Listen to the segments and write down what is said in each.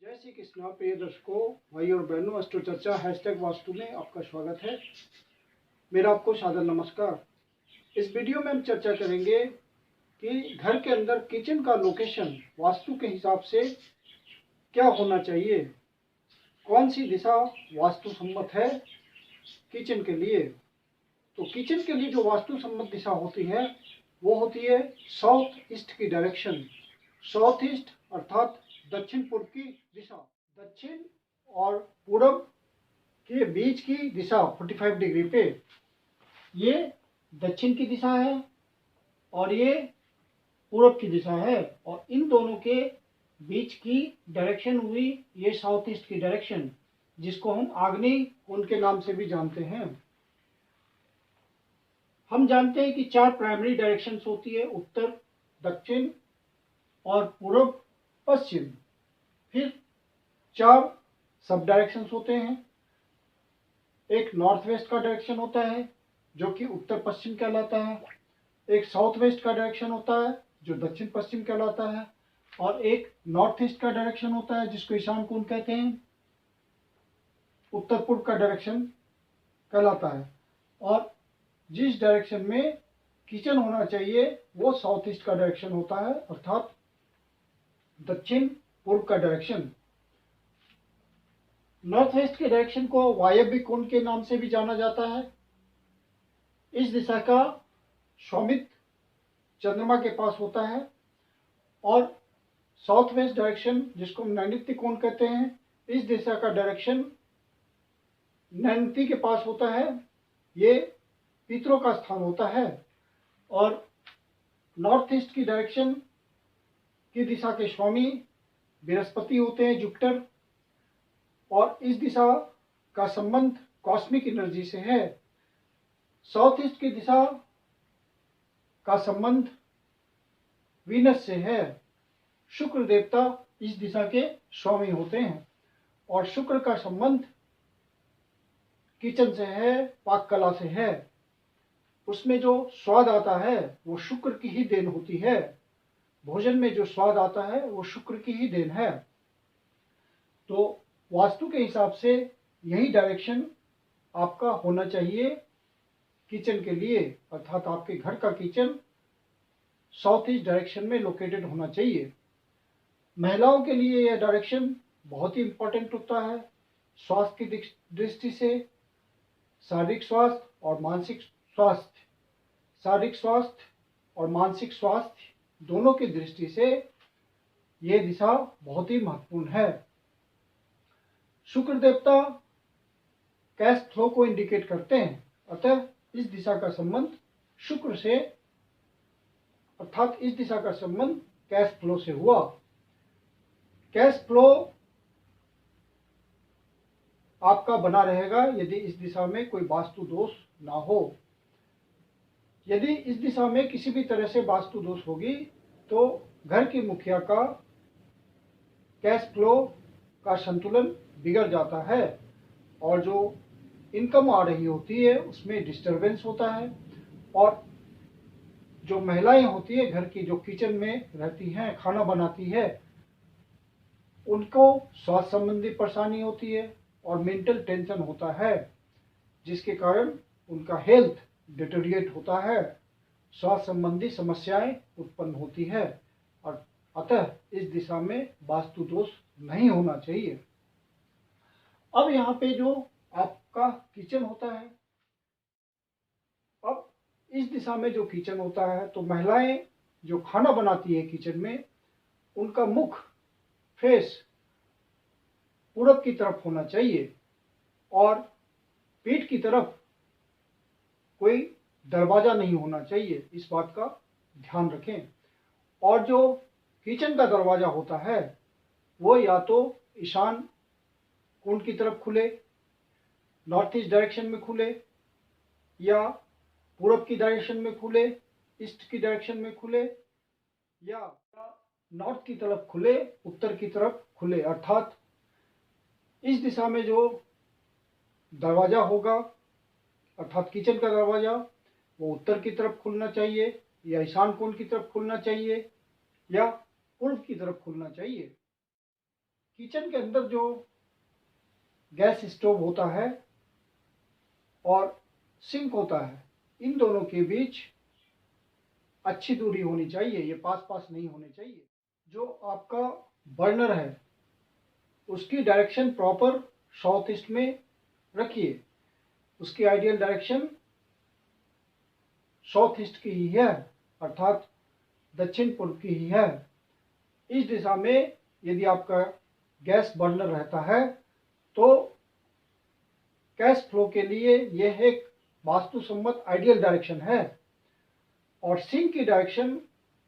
जय श्री कृष्णा प्रिय दर्शकों, भाई और बहनों, अष्टो चर्चा हैशटैग वास्तु में आपका स्वागत है। मेरा आपको सादर नमस्कार। इस वीडियो में हम चर्चा करेंगे कि घर के अंदर किचन का लोकेशन वास्तु के हिसाब से क्या होना चाहिए, कौन सी दिशा वास्तु सम्मत है किचन के लिए। तो किचन के लिए जो वास्तु सम्मत दिशा होती है वो होती है साउथ ईस्ट की डायरेक्शन। साउथ ईस्ट अर्थात दक्षिण पूर्व की दिशा। दक्षिण और पूर्व के बीच की दिशा 45 डिग्री पे ये दक्षिण की दिशा है और ये पूर्व की दिशा है, और इन दोनों के बीच की डायरेक्शन हुई ये साउथ ईस्ट की डायरेक्शन, जिसको हम आग्नेय कोण के नाम से भी जानते हैं। हम जानते हैं कि 4 प्राइमरी डायरेक्शंस होती है, उत्तर, दक्षिण और पूर्व पश्चिम। फिर 4 सब डायरेक्शंस होते हैं। एक नॉर्थ वेस्ट का डायरेक्शन होता है जो कि उत्तर पश्चिम कहलाता है, एक साउथ वेस्ट का डायरेक्शन होता है जो दक्षिण पश्चिम कहलाता है, और एक नॉर्थ ईस्ट का डायरेक्शन होता है जिसको ईशान कोण कहते हैं, उत्तर पूर्व का डायरेक्शन कहलाता है। और जिस डायरेक्शन में किचन होना चाहिए वो साउथ ईस्ट का डायरेक्शन होता है, अर्थात दक्षिण पूर्व का डायरेक्शन। नॉर्थ वेस्ट के डायरेक्शन को वायव्य कोण के नाम से भी जाना जाता है। इस दिशा का स्वामित्व चंद्रमा के पास होता है, और साउथ वेस्ट डायरेक्शन जिसको हम नैऋत्य कोण कहते हैं, इस दिशा का डायरेक्शन नैऋत्य के पास होता है। ये पितरों का स्थान होता है। और नॉर्थ ईस्ट की डायरेक्शन की दिशा के स्वामी बृहस्पति होते हैं, जुपिटर, और इस दिशा का संबंध कॉस्मिक एनर्जी से है। साउथ ईस्ट की दिशा का संबंध वीनस से है। शुक्र देवता इस दिशा के स्वामी होते हैं, और शुक्र का संबंध किचन से है, पाक कला से है। उसमें जो स्वाद आता है वो शुक्र की ही देन होती है। भोजन में जो स्वाद आता है वो शुक्र की ही देन है। तो वास्तु के हिसाब से यही डायरेक्शन आपका होना चाहिए किचन के लिए, अर्थात आपके घर का किचन साउथ ईस्ट डायरेक्शन में लोकेटेड होना चाहिए। महिलाओं के लिए यह डायरेक्शन बहुत ही इंपॉर्टेंट होता है। स्वास्थ्य की दृष्टि से, शारीरिक स्वास्थ्य और मानसिक स्वास्थ्य, शारीरिक स्वास्थ्य और मानसिक स्वास्थ्य दोनों की दृष्टि से यह दिशा बहुत ही महत्वपूर्ण है। शुक्र देवता कैश फ्लो को इंडिकेट करते हैं, अतः इस दिशा का संबंध शुक्र से, अर्थात इस दिशा का संबंध कैश फ्लो से हुआ। कैश फ्लो आपका बना रहेगा यदि इस दिशा में कोई वास्तु दोष ना हो। यदि इस दिशा में किसी भी तरह से वास्तु दोष होगी तो घर की मुखिया का कैश फ्लो का संतुलन बिगड़ जाता है, और जो इनकम आ रही होती है उसमें डिस्टरबेंस होता है। और जो महिलाएं होती है घर की, जो किचन में रहती हैं, खाना बनाती है, उनको स्वास्थ्य संबंधी परेशानी होती है और मेंटल टेंशन होता है, जिसके कारण उनका हेल्थ डिटेरिएट होता है, स्वास्थ्य संबंधी समस्याएं उत्पन्न होती है। और अतः इस दिशा में वास्तु दोष नहीं होना चाहिए। अब यहाँ पे जो आपका किचन होता है, अब इस दिशा में जो किचन होता है तो महिलाएं जो खाना बनाती है किचन में, उनका मुख फेस पूरब की तरफ होना चाहिए, और पीठ की तरफ कोई दरवाजा नहीं होना चाहिए। इस बात का ध्यान रखें। और जो किचन का दरवाजा होता है वो या तो ईशान कोण की तरफ खुले, नॉर्थ ईस्ट डायरेक्शन में खुले, या पूरब की डायरेक्शन में खुले, ईस्ट की डायरेक्शन में खुले, या नॉर्थ की तरफ खुले, उत्तर की तरफ खुले। अर्थात इस दिशा में जो दरवाजा होगा, अर्थात किचन का दरवाजा, वो उत्तर की तरफ खुलना चाहिए, या ईशान कोण की तरफ खुलना चाहिए, या पूर्व की तरफ खुलना चाहिए। किचन के अंदर जो गैस स्टोव होता है और सिंक होता है, इन दोनों के बीच अच्छी दूरी होनी चाहिए, ये पास पास नहीं होने चाहिए। जो आपका बर्नर है उसकी डायरेक्शन प्रॉपर साउथ ईस्ट में रखिए। उसकी आइडियल डायरेक्शन साउथ ईस्ट की ही है, अर्थात दक्षिण पूर्व की ही है। इस दिशा में यदि आपका गैस बर्नर रहता है तो गैस फ्लो के लिए यह एक वास्तुसम्मत आइडियल डायरेक्शन है। और सिंक की डायरेक्शन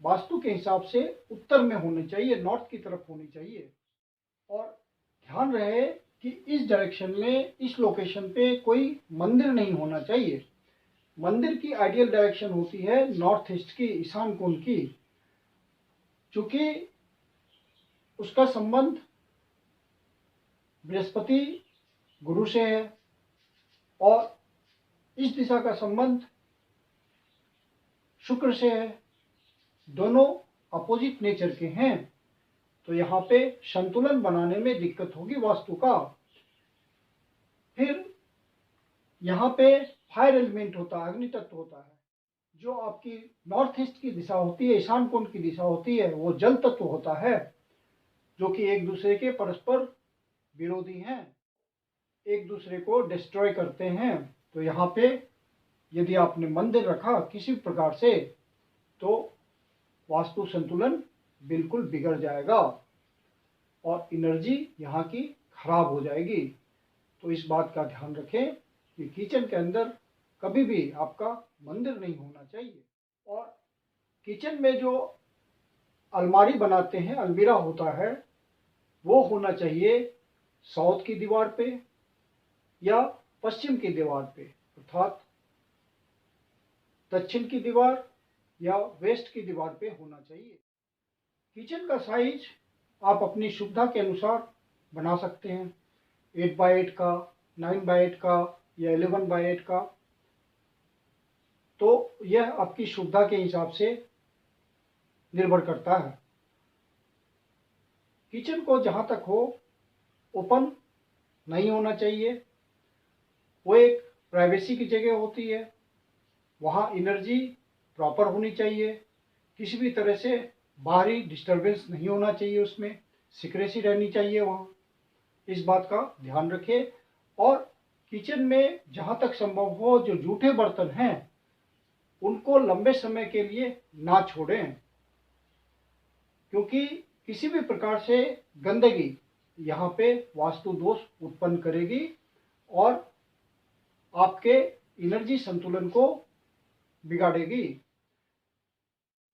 वास्तु के हिसाब से उत्तर में होनी चाहिए, नॉर्थ की तरफ होनी चाहिए। और ध्यान रहे कि इस डायरेक्शन में, इस लोकेशन पे कोई मंदिर नहीं होना चाहिए। मंदिर की आइडियल डायरेक्शन होती है नॉर्थ ईस्ट की, ईशान कोण की, चूंकि उसका संबंध बृहस्पति गुरु से है और इस दिशा का संबंध शुक्र से है, दोनों अपोजिट नेचर के हैं। तो यहाँ पे संतुलन बनाने में दिक्कत होगी वास्तु का। फिर यहाँ पे फायर एलिमेंट होता है, अग्नि तत्व होता है। जो आपकी नॉर्थ ईस्ट की दिशा होती है, ईशान कोण की दिशा होती है, वो जल तत्व होता है, जो कि एक दूसरे के परस्पर विरोधी हैं, एक दूसरे को डिस्ट्रॉय करते हैं। तो यहाँ पे यदि आपने मंदिर रखा किसी प्रकार से तो वास्तु संतुलन बिल्कुल बिगड़ जाएगा और एनर्जी यहाँ की खराब हो जाएगी। तो इस बात का ध्यान रखें कि किचन के अंदर कभी भी आपका मंदिर नहीं होना चाहिए। और किचन में जो अलमारी बनाते हैं, अलमीरा होता है, वो होना चाहिए साउथ की दीवार पे या पश्चिम की दीवार पे, अर्थात दक्षिण की दीवार या वेस्ट की दीवार पे होना चाहिए। किचन का साइज आप अपनी सुविधा के अनुसार बना सकते हैं, 8x8 का, 9x8 का या 11x8 का। तो यह आपकी सुविधा के हिसाब से निर्भर करता है। किचन को जहाँ तक हो ओपन नहीं होना चाहिए, वो एक प्राइवेसी की जगह होती है, वहाँ एनर्जी प्रॉपर होनी चाहिए, किसी भी तरह से बाहरी डिस्टरबेंस नहीं होना चाहिए, उसमें सिक्रेसी रहनी चाहिए वहाँ। इस बात का ध्यान रखें। और किचन में जहाँ तक संभव हो जो जूठे बर्तन हैं उनको लंबे समय के लिए ना छोड़ें, क्योंकि किसी भी प्रकार से गंदगी यहाँ पे वास्तु दोष उत्पन्न करेगी और आपके एनर्जी संतुलन को बिगाड़ेगी।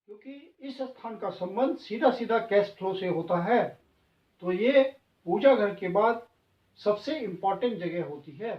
क्योंकि इस स्थान का संबंध सीधा सीधा कैश फ्लो से होता है, तो ये पूजा घर के बाद सबसे इम्पोर्टेंट जगह होती है।